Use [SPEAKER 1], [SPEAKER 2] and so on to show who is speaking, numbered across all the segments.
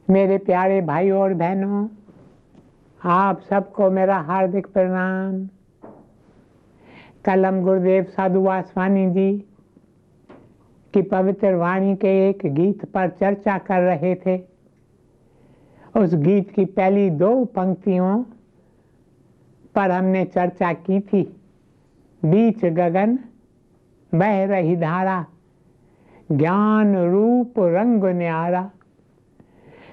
[SPEAKER 1] मेरे प्यारे भाइयों और बहनों, आप सबको मेरा हार्दिक प्रणाम। कल हम गुरुदेव साधु वासवानी जी की पवित्र वाणी के एक गीत पर चर्चा कर रहे थे। उस गीत की पहली 2 पंक्तियों पर हमने चर्चा की थी। बीच गगन बह रही धारा, ज्ञान रूप रंग न्यारा।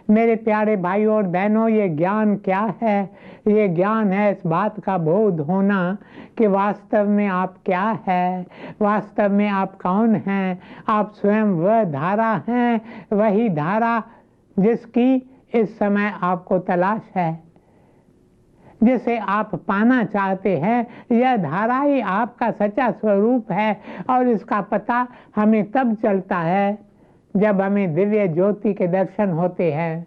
[SPEAKER 1] मेरे प्यारे भाइयों और बहनों, ये ज्ञान क्या है? ये ज्ञान है इस बात का बोध होना कि वास्तव में आप क्या है, वास्तव में आप कौन हैं। आप स्वयं वह धारा हैं, वही धारा जिसकी इस समय आपको तलाश है, जिसे आप पाना चाहते हैं। यह धारा ही आपका सच्चा स्वरूप है और इसका पता हमें तब चलता है जब हमें दिव्य ज्योति के दर्शन होते हैं।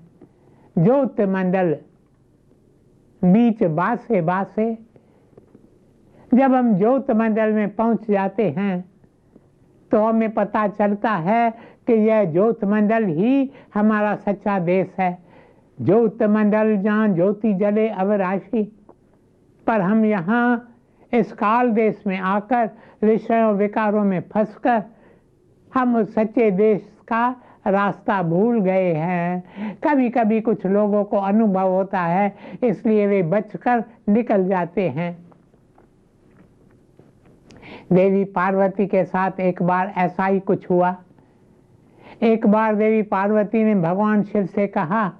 [SPEAKER 1] ज्योत मंडल बीच बासे बासे, जब हम ज्योत मंडल में पहुंच जाते हैं तो हमें पता चलता है कि यह ज्योत मंडल ही हमारा सच्चा देश है। ज्योत मंडल जहाँ ज्योति जले अवराशी, पर हम यहाँ इस काल देश में आकर विषयों विकारों में फंसकर हम उस सच्चे देश का रास्ता भूल गए हैं। कभी कभी कुछ लोगों को अनुभव होता है, इसलिए वे बचकर निकल जाते हैं। देवी पार्वती के साथ एक बार ऐसा ही कुछ हुआ। एक बार देवी पार्वती ने भगवान शिव से कहा,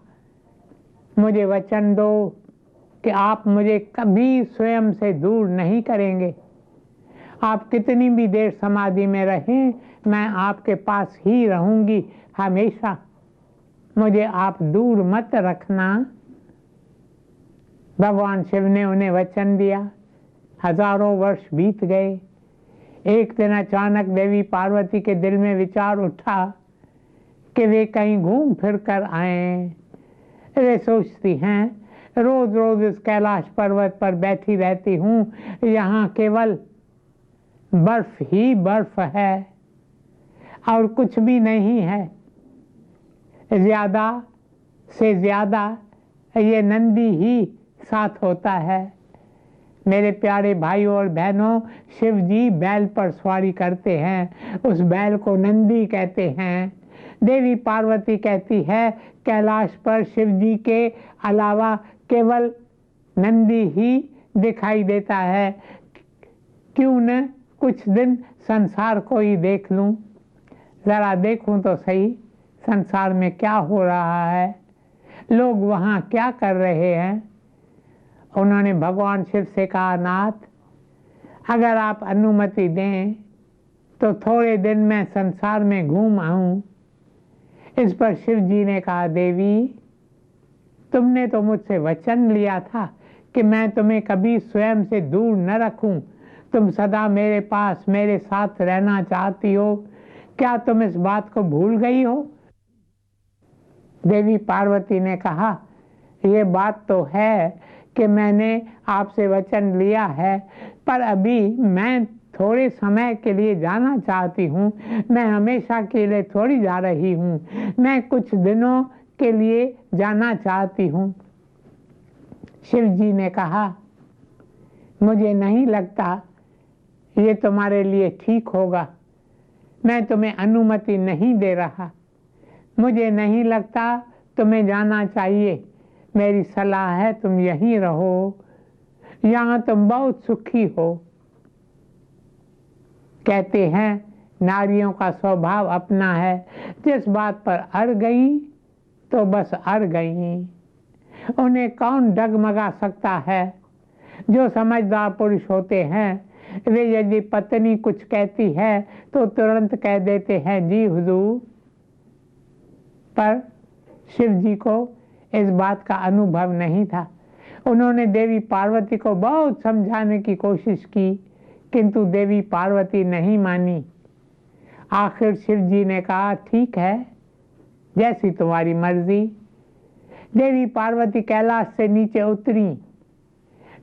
[SPEAKER 1] मुझे वचन दो कि आप मुझे कभी स्वयं से दूर नहीं करेंगे। आप कितनी भी देर समाधि में रहें, मैं आपके पास ही रहूंगी हमेशा। मुझे आप दूर मत रखना। भगवान शिव ने उन्हें वचन दिया। हजारों वर्ष बीत गए। एक दिन अचानक देवी पार्वती के दिल में विचार उठा कि वे कहीं घूम फिर कर आए। वे सोचती हैं, रोज रोज इस कैलाश पर्वत पर बैठी रहती हूँ, यहाँ केवल बर्फ ही बर्फ है और कुछ भी नहीं है। ज्यादा से ज्यादा ये नंदी ही साथ होता है। मेरे प्यारे भाइयों और बहनों, शिव जी बैल पर सवारी करते हैं, उस बैल को नंदी कहते हैं। देवी पार्वती कहती है, कैलाश पर शिव जी के अलावा केवल नंदी ही दिखाई देता है। क्यों न कुछ दिन संसार को ही देख लूं, जरा देखूं तो सही संसार में क्या हो रहा है, लोग वहां क्या कर रहे हैं। उन्होंने भगवान शिव से कहा, नाथ, अगर आप अनुमति दें तो थोड़े दिन मैं संसार में घूम आऊं। इस पर शिव जी ने कहा, देवी, तुमने तो मुझसे वचन लिया था कि मैं तुम्हें कभी स्वयं से दूर न रखूं। तुम सदा मेरे पास मेरे साथ रहना चाहती हो। क्या तुम इस बात को भूल गई हो? देवी पार्वती ने कहा, ये बात तो है कि मैंने आपसे वचन लिया है, पर अभी मैं थोड़े समय के लिए जाना चाहती हूँ। मैं हमेशा के लिए थोड़ी जा रही हूँ, मैं कुछ दिनों के लिए जाना चाहती हूँ। शिव जी ने कहा, मुझे नहीं लगता ये तुम्हारे लिए ठीक होगा। मैं तुम्हें अनुमति नहीं दे रहा। मुझे नहीं लगता तुम्हें जाना चाहिए। मेरी सलाह है तुम यहीं रहो, यहाँ तुम बहुत सुखी हो। कहते हैं, नारियों का स्वभाव अपना है। जिस बात पर अड़ गई तो बस अड़ गई। उन्हें कौन डगमगा सकता है? जो समझदार पुरुष होते हैं वे यदि पत्नी कुछ कहती है तो तुरंत कह देते हैं, जी हुजूर। पर शिव जी को इस बात का अनुभव नहीं था। उन्होंने देवी पार्वती को बहुत समझाने की कोशिश की, किंतु देवी पार्वती नहीं मानी। आखिर शिव जी ने कहा, ठीक है, जैसी तुम्हारी मर्जी। देवी पार्वती कैलाश से नीचे उतरी।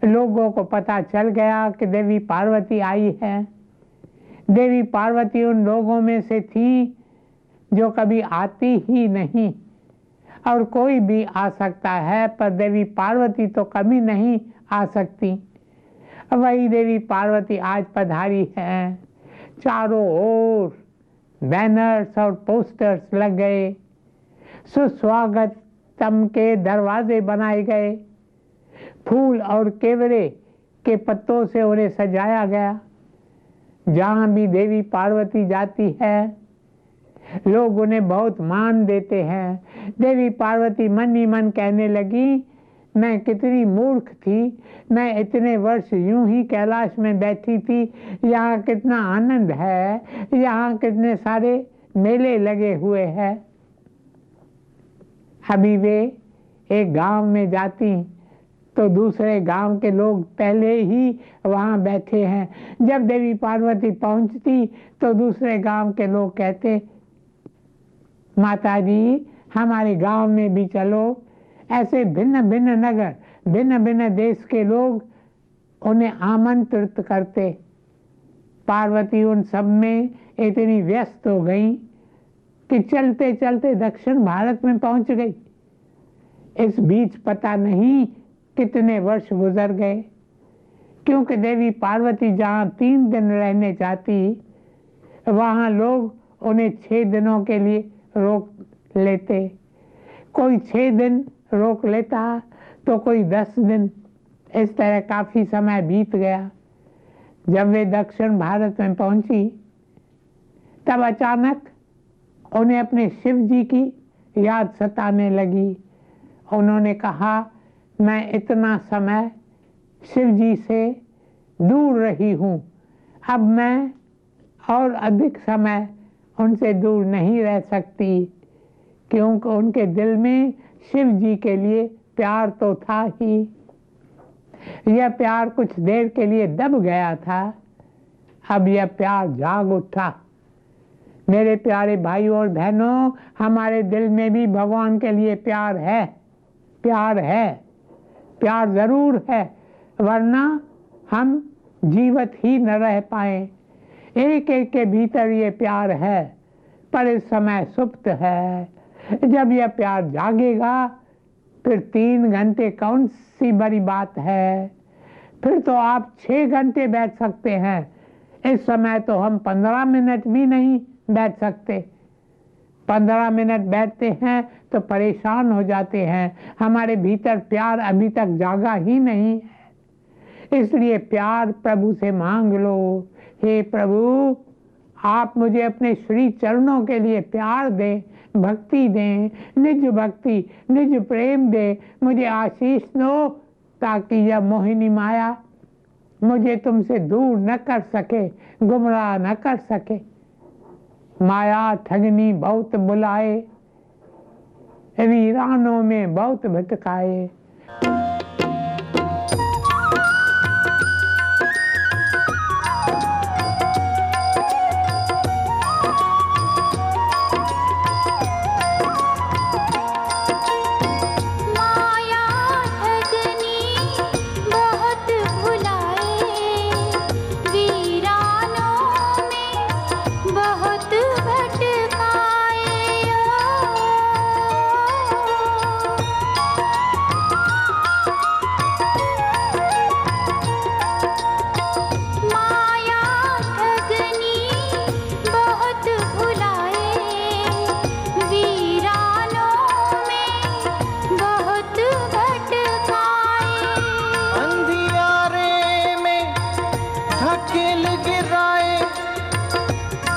[SPEAKER 1] लोगों को पता चल गया कि देवी पार्वती आई है। देवी पार्वती उन लोगों में से थी जो कभी आती ही नहीं। और कोई भी आ सकता है, पर देवी पार्वती तो कभी नहीं आ सकती। वही देवी पार्वती आज पधारी है। चारों ओर बैनर्स और पोस्टर्स लग गए, सुस्वागतम के दरवाजे बनाए गए, फूल और केवड़े के पत्तों से उन्हें सजाया गया। जहाँ भी देवी पार्वती जाती है लोग उन्हें बहुत मान देते हैं। देवी पार्वती मन ही मन कहने लगी, मैं कितनी मूर्ख थी, मैं इतने वर्ष यूं ही कैलाश में बैठी थी। यहाँ कितना आनंद है, यहाँ कितने सारे मेले लगे हुए हैं। अभी वे एक गांव में जाती तो दूसरे गांव के लोग पहले ही वहां बैठे हैं। जब देवी पार्वती पहुंचती तो दूसरे गांव के लोग कहते, माता जी हमारे गांव में भी चलो। ऐसे भिन्न भिन्न नगर, भिन्न भिन्न देश के लोग उन्हें आमंत्रित करते। पार्वती उन सब में इतनी व्यस्त हो गई कि चलते चलते दक्षिण भारत में पहुंच गई। इस बीच पता नहीं कितने वर्ष गुजर गए, क्योंकि देवी पार्वती जहाँ 3 दिन रहने जाती, वहाँ लोग उन्हें 6 दिनों के लिए रोक लेते। कोई 6 दिन रोक लेता तो कोई 10 दिन। इस तरह काफी समय बीत गया। जब वे दक्षिण भारत में पहुंची तब अचानक उन्हें अपने शिव जी की याद सताने लगी। उन्होंने कहा, मैं इतना समय शिव जी से दूर रही हूँ, अब मैं और अधिक समय उनसे दूर नहीं रह सकती, क्योंकि उनके दिल में शिव जी के लिए प्यार तो था ही। यह प्यार कुछ देर के लिए दब गया था, अब यह प्यार जाग उठा। मेरे प्यारे भाइयों और बहनों, हमारे दिल में भी भगवान के लिए प्यार है, प्यार है, प्यार जरूर है, वरना हम जीवित ही न रह पाए। एक एक के भीतर ये प्यार है, पर इस समय सुप्त है। जब यह प्यार जागेगा फिर 3 घंटे कौन सी बड़ी बात है, फिर तो आप 6 घंटे बैठ सकते हैं। इस समय तो हम 15 मिनट भी नहीं बैठ सकते। 15 मिनट बैठते हैं तो परेशान हो जाते हैं, हमारे भीतर प्यार अभी तक जागा ही नहीं है। इसलिए प्यार प्रभु से मांग लो, हे प्रभु आप मुझे अपने श्री चरणों के लिए प्यार दें, भक्ति दें, निज भक्ति, निज प्रेम दें, मुझे आशीष दो, ताकि यह मोहिनी माया मुझे तुमसे दूर न कर सके, गुमराह न कर सके। माया ठगनी बहुत बुलाए, वीरानों में बहुत भटकाए।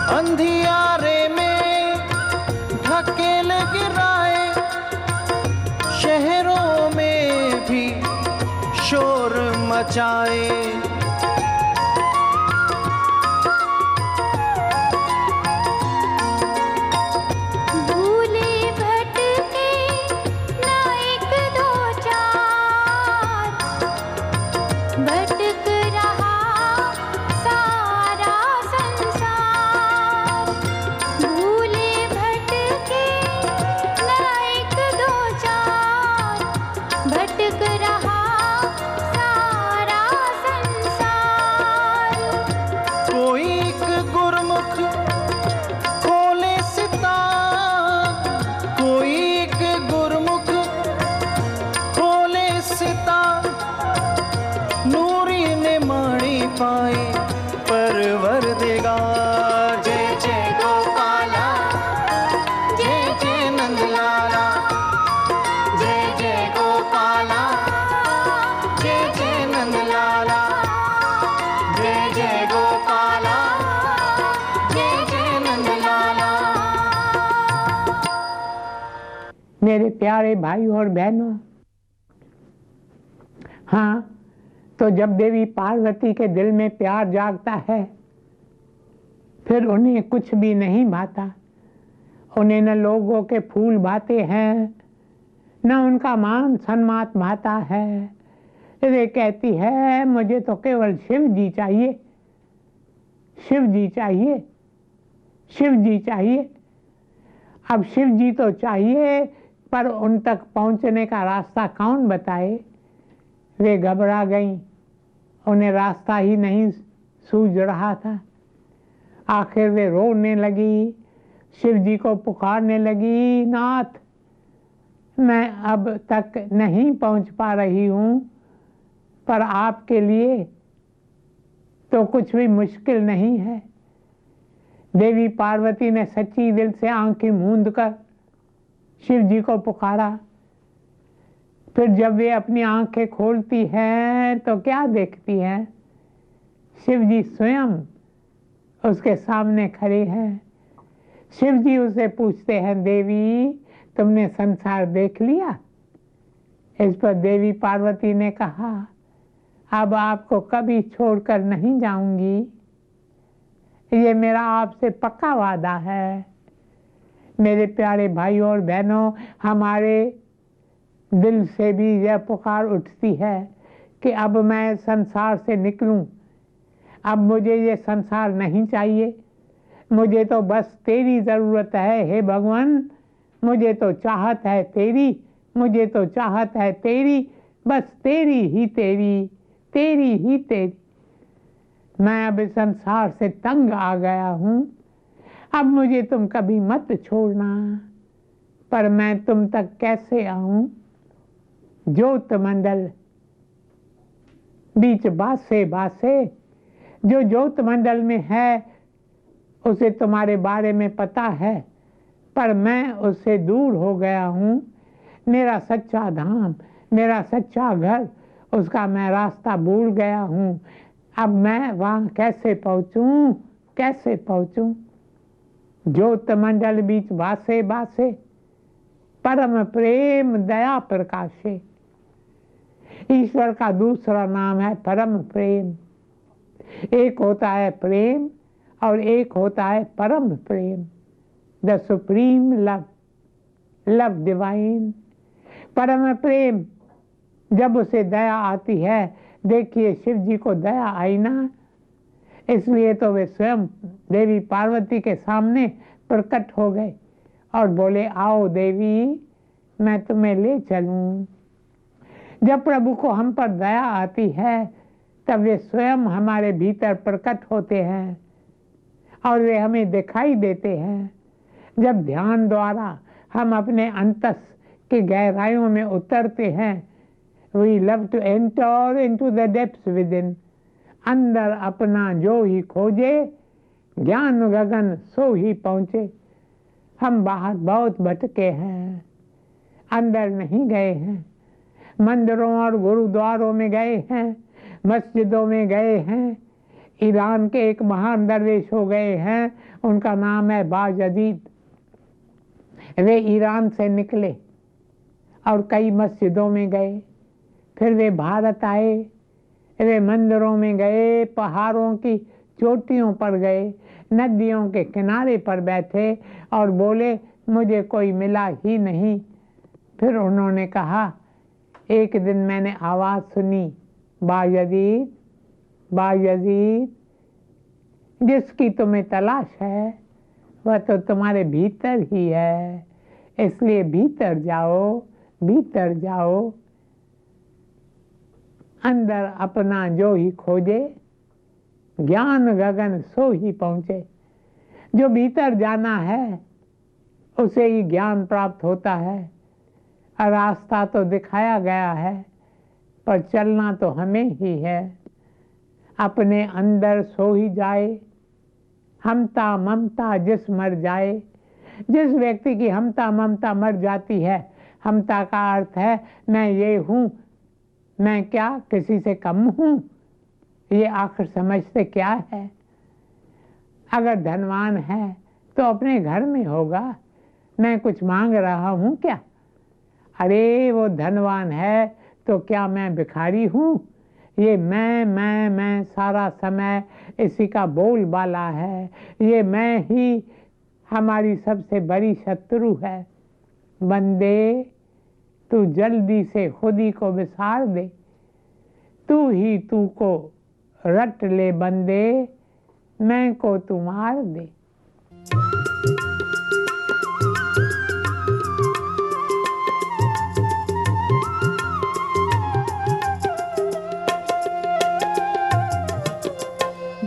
[SPEAKER 2] अंधियारे में ढकेल गिराए, शहरों में भी शोर मचाए।
[SPEAKER 3] भटक रहा सारा
[SPEAKER 1] मेरे प्यारे भाई और बहनों, हाँ, तो जब देवी पार्वती के दिल में प्यार जागता है, फिर उन्हें कुछ भी नहीं भाता। उन्हें न लोगों के फूल भाते हैं, न उनका मान सम्मान भाता है। वे कहती है मुझे तो केवल शिव जी चाहिए, शिव जी चाहिए, शिव जी चाहिए। अब शिव जी तो चाहिए, पर उन तक पहुंचने का रास्ता कौन बताए। वे घबरा गईं, उन्हें रास्ता ही नहीं सूझ रहा था। आखिर वे रोने लगी, शिव जी को पुकारने लगी, नाथ, मैं अब तक नहीं पहुंच पा रही हूं, पर आपके लिए तो कुछ भी मुश्किल नहीं है। देवी पार्वती ने सच्ची दिल से आंखें मूंद कर शिव जी को पुकारा। फिर जब वे अपनी आंखें खोलती हैं तो क्या देखती हैं? शिव जी स्वयं उसके सामने खड़े हैं। शिव जी उसे पूछते हैं, देवी, तुमने संसार देख लिया? इस पर देवी पार्वती ने कहा, अब आपको कभी छोड़कर नहीं जाऊंगी, ये मेरा आपसे पक्का वादा है। मेरे प्यारे भाइयों और बहनों, हमारे दिल से भी यह पुकार उठती है कि अब मैं संसार से निकलूं। अब मुझे ये संसार नहीं चाहिए, मुझे तो बस तेरी जरूरत है। हे भगवान, मुझे तो चाहत है तेरी, मुझे तो चाहत है तेरी, बस तेरी ही तेरी, तेरी ही तेरी। मैं अब संसार से तंग आ गया हूं, अब मुझे तुम कभी मत छोड़ना। पर मैं तुम तक कैसे आऊं? ज्योत मंडल बीच बासे बासे, जो ज्योत मंडल में है उसे तुम्हारे बारे में पता है, पर मैं उससे दूर हो गया हूं। मेरा सच्चा धाम, मेरा सच्चा घर, उसका मैं रास्ता भूल गया हूं। अब मैं वहां कैसे पहुंचूं, कैसे पहुंचूं? ज्योत मंडल बीच बासे बासे, परम प्रेम दया प्रकाशे। ईश्वर का दूसरा नाम है परम प्रेम। एक होता है प्रेम और एक होता है परम प्रेम, the supreme love, love divine. परम प्रेम जब उसे दया आती है, देखिए शिव जी को दया आई ना, इसलिए तो वे स्वयं देवी पार्वती के सामने प्रकट हो गए और बोले, आओ देवी, मैं तुम्हें ले चलूं। जब प्रभु को हम पर दया आती है, तब वे स्वयं हमारे भीतर प्रकट होते हैं और वे हमें दिखाई देते हैं। जब ध्यान द्वारा हम अपने अंतस की गहराइयों में उतरते हैं, we love to enter into the depths within। अंदर अपना जो ही खोजे, ज्ञान गगन सो ही पहुंचे। हम बाहर बहुत भटके हैं, अंदर नहीं गए हैं। मंदिरों और गुरुद्वारों में गए हैं, मस्जिदों में गए हैं। ईरान के एक महान दरवेश हो गए हैं, उनका नाम है बायजीद। वे ईरान से निकले और कई मस्जिदों में गए, फिर वे भारत आए। वे मंदिरों में गए, पहाड़ों की चोटियों पर गए, नदियों के किनारे पर बैठे और बोले, मुझे कोई मिला ही नहीं। फिर उन्होंने कहा, एक दिन मैंने आवाज सुनी, बायजीद, बायजीद, जिसकी तुम्हें तलाश है वह तो तुम्हारे भीतर ही है, इसलिए भीतर जाओ, भीतर जाओ। अंदर अपना जो ही खोजे, ज्ञान गगन सो ही पहुंचे। जो भीतर जाना है उसे ही ज्ञान प्राप्त होता है। रास्ता तो दिखाया गया है, पर चलना तो हमें ही है। अपने अंदर सो ही जाए, हमता ममता जिस मर जाए। जिस व्यक्ति की हमता ममता मर जाती है, हमता का अर्थ है मैं ये हूँ, मैं क्या किसी से कम हूँ, ये आखिर समझते क्या है। अगर धनवान है तो अपने घर में होगा, मैं कुछ मांग रहा हूँ क्या, अरे वो धनवान है तो क्या मैं भिखारी हूँ? ये मैं सारा समय इसी का बोलबाला है। ये मैं ही हमारी सबसे बड़ी शत्रु है। बंदे, तू जल्दी से खुद ही को विसार दे, तू ही तू को रट ले बंदे, मैं को तू मार दे।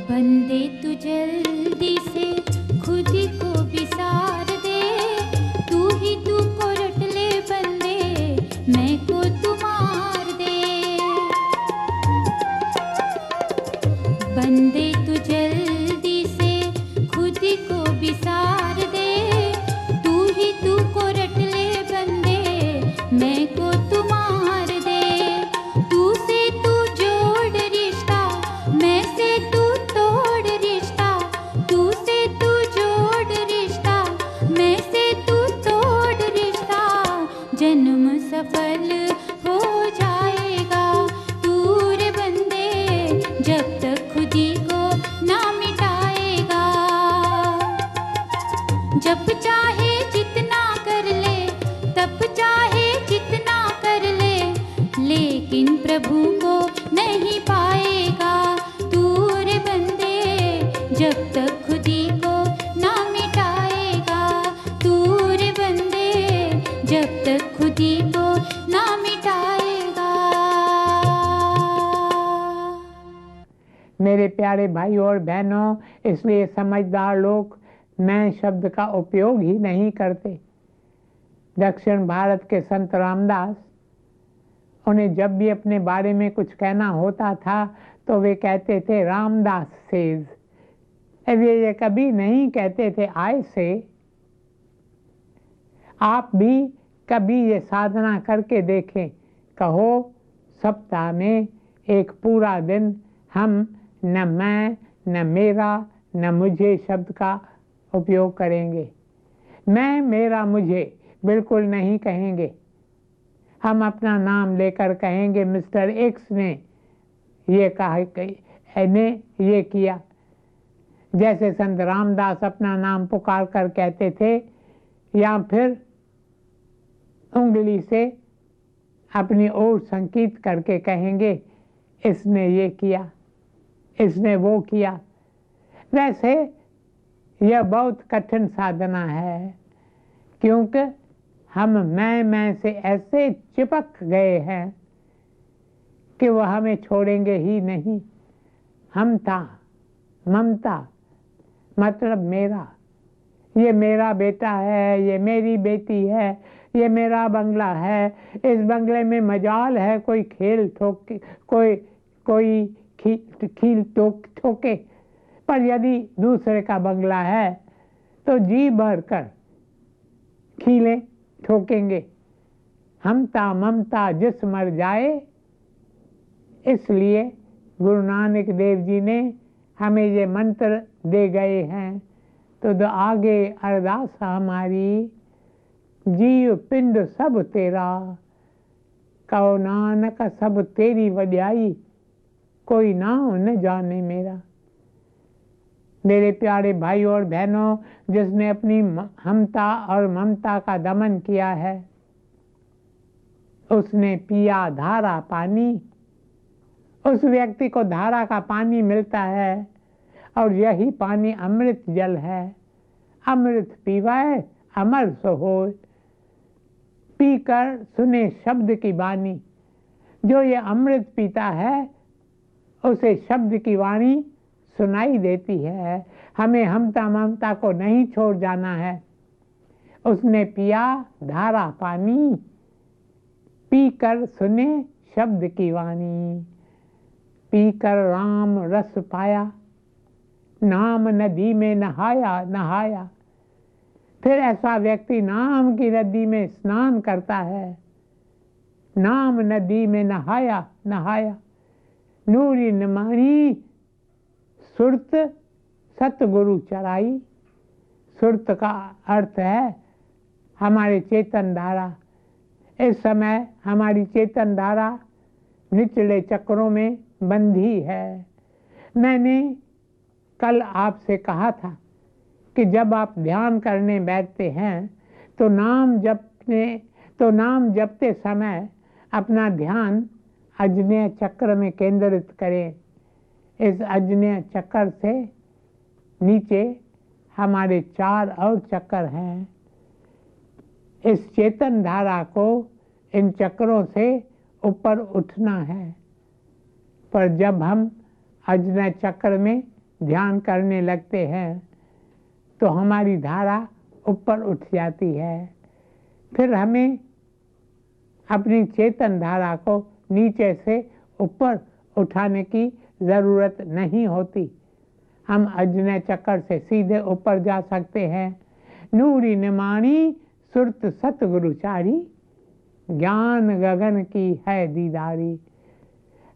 [SPEAKER 3] बंदे तू जल्दी से खुद ही को विसार दे, तू ही तू को रट ले बंदे, मैं को तू मार दे। बंदे तू जल्दी से खुद ही को विसार दे, तू ही तू को रट ले बंदे, मैं को तू मार दे। तू से तू जोड़ रिश्ता, मैं से तू तोड़ रिश्ता, तू से तू जोड़ रिश्ता, मैं से तू तोड़ रिश्ता, जन्म सफल हो जाएगा तू रे बंदे, जब तक खुद ही को ना मिटाएगा। जब चाहे जितना कर ले, तब चाहे जितना कर ले, लेकिन प्रभु को नहीं पाएगा तू रे बंदे, जब तक खुद ही को ना मिटाएगा तू रे बंदे, जब तक खुद ही को ना मिटाएगा।
[SPEAKER 1] मेरे प्यारे भाइयों और बहनों, इसलिए समझदार लोग मैं शब्द का उपयोग ही नहीं करते। दक्षिण भारत के संत रामदास, उन्हें जब भी अपने बारे में कुछ कहना होता था तो वे कहते थे रामदास सेज। वे ये कभी नहीं कहते थे आई से। आप भी कभी ये साधना करके देखें, कहो सप्ताह में एक पूरा दिन हम न मैं, न मेरा, न मुझे शब्द का उपयोग करेंगे। मैं, मेरा, मुझे बिल्कुल नहीं कहेंगे। हम अपना नाम लेकर कहेंगे मिस्टर एक्स ने ये कहा, ने ये किया। जैसे संत रामदास अपना नाम पुकार कर कहते थे, या फिर उंगली से अपनी ओर संकेत करके कहेंगे इसने ये किया, इसने वो किया। वैसे यह बहुत कठिन साधना है, क्योंकि हम मैं से ऐसे चिपक गए हैं कि वह हमें छोड़ेंगे ही नहीं। हमता, ममता मतलब मेरा, ये मेरा बेटा है, ये मेरी बेटी है, ये मेरा बंगला है, इस बंगले में मजाल है कोई खेल ठोके, कोई खील ठोके। पर यदि दूसरे का बंगला है तो जी भर कर खीलें ठोकेंगे। हमता ममता जिस मर जाए। इसलिए गुरु नानक देव जी ने हमें ये मंत्र दे गए हैं। तो आगे अरदास हमारी, जीव पिंड सब तेरा, कहो नानक सब तेरी वड्याई, कोई नाम न जाने मेरा। मेरे प्यारे भाई और बहनों, जिसने अपनी हमता और ममता का दमन किया है, उसने पिया धारा पानी। उस व्यक्ति को धारा का पानी मिलता है और यही पानी अमृत जल है। अमृत पीवाए अमर सो होय, पीकर सुने शब्द की वाणी। जो ये अमृत पीता है उसे शब्द की वाणी सुनाई देती है। हमें हमता ममता को नहीं छोड़ जाना है। उसने पिया धारा पानी, पीकर सुने शब्द की वाणी। पीकर राम रस पाया, नाम नदी में नहाया। फिर ऐसा व्यक्ति नाम की नदी में स्नान करता है। नाम नदी में नहाया। नूरी निमानी सुरत सतगुरु चराई। सुरत का अर्थ है हमारे चेतन धारा। इस समय हमारी चेतन धारा निचले चक्रों में बंधी है। मैंने कल आपसे कहा था कि जब आप ध्यान करने बैठते हैं तो नाम जपते समय अपना ध्यान अज्ञेय चक्र में केंद्रित करें। इस अज्ञेय चक्र से नीचे हमारे 4 और चक्र हैं। इस चेतन धारा को इन चक्रों से ऊपर उठना है। पर जब हम अज्ञेय चक्र में ध्यान करने लगते हैं तो हमारी धारा ऊपर उठ जाती है। फिर हमें अपनी चेतन धारा को नीचे से ऊपर उठाने की ज़रूरत नहीं होती। हम अज्ञेय चक्र से सीधे ऊपर जा सकते हैं। नूरी निमाणी सुरत सतगुरुचारी, ज्ञान गगन की है दीदारी।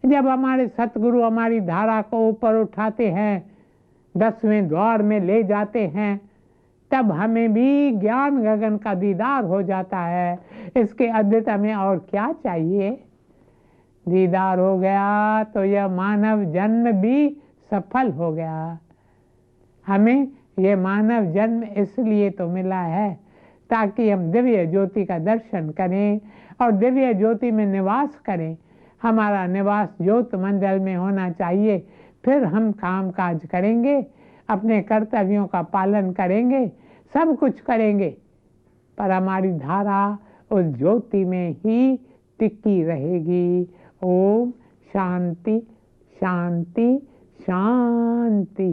[SPEAKER 1] जब हमारे सतगुरु हमारी धारा को ऊपर उठाते हैं, 10वें द्वार में ले जाते हैं, तब हमें भी ज्ञान गगन का दीदार हो जाता है। इसके अतिरिक्त हमें और क्या चाहिए? दीदार हो गया तो यह मानव जन्म भी सफल हो गया। हमें यह मानव जन्म इसलिए तो मिला है ताकि हम दिव्य ज्योति का दर्शन करें और दिव्य ज्योति में निवास करें। हमारा निवास ज्योत मंडल में होना चाहिए। फिर हम काम काज करेंगे, अपने कर्तव्यों का पालन करेंगे, सब कुछ करेंगे, पर हमारी धारा उस ज्योति में ही टिकी रहेगी। ओम शांति शांति शांति।